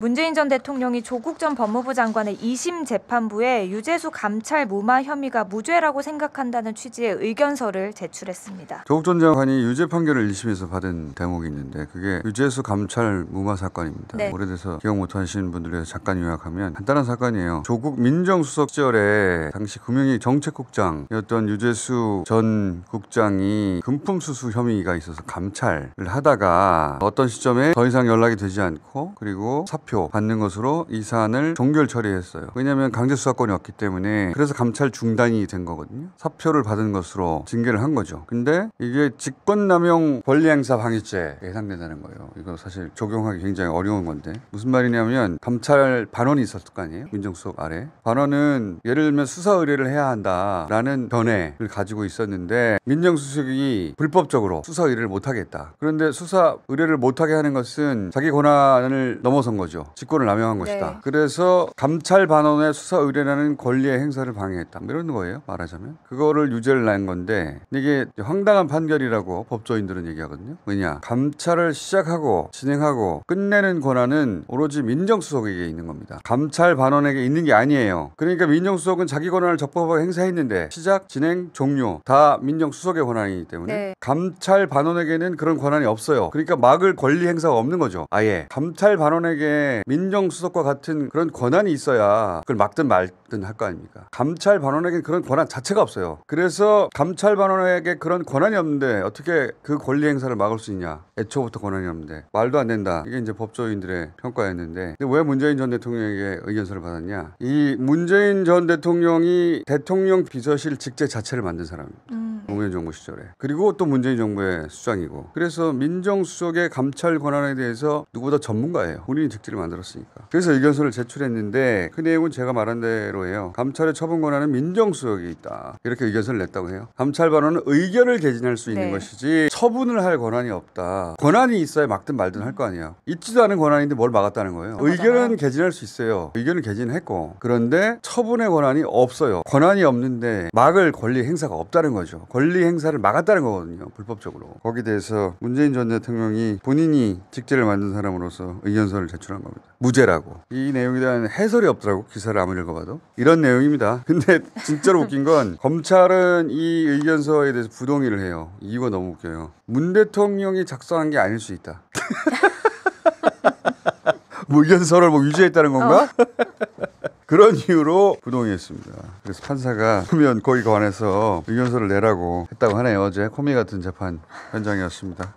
문재인 전 대통령이 조국 전 법무부 장관의 2심 재판부에 유재수 감찰 무마 혐의가 무죄라고 생각한다는 취지의 의견서를 제출했습니다. 조국 전 장관이 유죄 판결을 1심에서 받은 대목이 있는데 그게 유재수 감찰 무마 사건입니다. 네. 오래돼서 기억 못하시는 분들 위해서 잠깐 요약하면 간단한 사건이에요. 조국 민정수석 시절에 당시 금융위 정책국장이었던 유재수 전 국장이 금품수수 혐의가 있어서 감찰을 하다가 어떤 시점에 더 이상 연락이 되지 않고 그리고 사표 받는 것으로 이 사안을 종결 처리했어요. 왜냐하면 강제수사권이 없기 때문에. 그래서 감찰 중단이 된 거거든요. 사표를 받은 것으로 징계를 한 거죠. 근데 이게 직권남용 권리행사 방해죄에 해당된다는 거예요. 이거 사실 적용하기 굉장히 어려운 건데 무슨 말이냐면 감찰 반원이 있었을 거 아니에요. 민정수석 아래. 반원은 예를 들면 수사 의뢰를 해야 한다라는 견해를 가지고 있었는데 민정수석이 불법적으로 수사 의뢰를 못하겠다. 그런데 수사 의뢰를 못하게 하는 것은 자기 권한을 넘어선 거죠. 직권을 남용한 것이다. 네. 그래서 감찰 반원의 수사 의뢰라는 권리의 행사를 방해했다. 이런 거예요. 말하자면. 그거를 유죄를 낸 건데 이게 황당한 판결이라고 법조인들은 얘기하거든요. 왜냐? 감찰을 시작하고 진행하고 끝내는 권한은 오로지 민정수석에게 있는 겁니다. 감찰 반원에게 있는 게 아니에요. 그러니까 민정수석은 자기 권한을 적법하게 행사했는데 시작, 진행, 종료 다 민정수석의 권한이기 때문에 네. 감찰 반원에게는 그런 권한이 없어요. 그러니까 막을 권리 행사가 없는 거죠. 아예. 감찰 반원에게 민정수석과 같은 그런 권한이 있어야 그걸 막든 말든 할 거 아닙니까? 감찰 반원에게는 그런 권한 자체가 없어요. 그래서 감찰 반원에게 그런 권한이 없는데 어떻게 그 권리 행사를 막을 수 있냐? 애초부터 권한이 없는데 말도 안 된다. 이게 이제 법조인들의 평가였는데 근데 왜 문재인 전 대통령에게 의견서를 받았냐? 이 문재인 전 대통령이 대통령 비서실 직제 자체를 만든 사람입니다. 노무현 정부 시절에. 그리고 또 문재인 정부의 수장이고. 그래서 민정수석의 감찰 권한에 대해서 누구보다 전문가예요. 본인이 직제를 만들었으니까. 그래서 의견서를 제출했는데 그 내용은 제가 말한 대로예요. 감찰의 처분 권한은 민정수석이 있다. 이렇게 의견서를 냈다고 해요. 감찰 반원은 의견을 개진할 수 있는 네. 것이지 처분을 할 권한이 없다. 권한이 있어야 막든 말든 할 거 아니야. 있지도 않은 권한인데 뭘 막았다는 거예요. 의견은 개진할 수 있어요. 의견을 개진했고. 그런데 처분의 권한이 없어요. 권한이 없는데 막을 권리 행사가 없다는 거죠. 권리 행사를 막았다는 거거든요. 불법적으로. 거기에 대해서 문재인 전 대통령이 본인이 직제를 만든 사람으로서 의견서를 제출한 겁니다. 무죄라고. 이 내용에 대한 해설이 없더라고. 기사를 아무리 읽어봐도. 이런 내용입니다. 근데 진짜로 웃긴 건 검찰은 이 의견서에 대해서 부동의를 해요. 이유가 너무 웃겨요. 문 대통령이 작성한 게 아닐 수 있다. 뭐 의견서를 뭐 위조했다는 건가? 그런 이유로 부동의했습니다. 그래서 판사가 그러면 거기 관해서 의견서를 내라고 했다고 하네요. 어제 코미 같은 재판 현장이었습니다.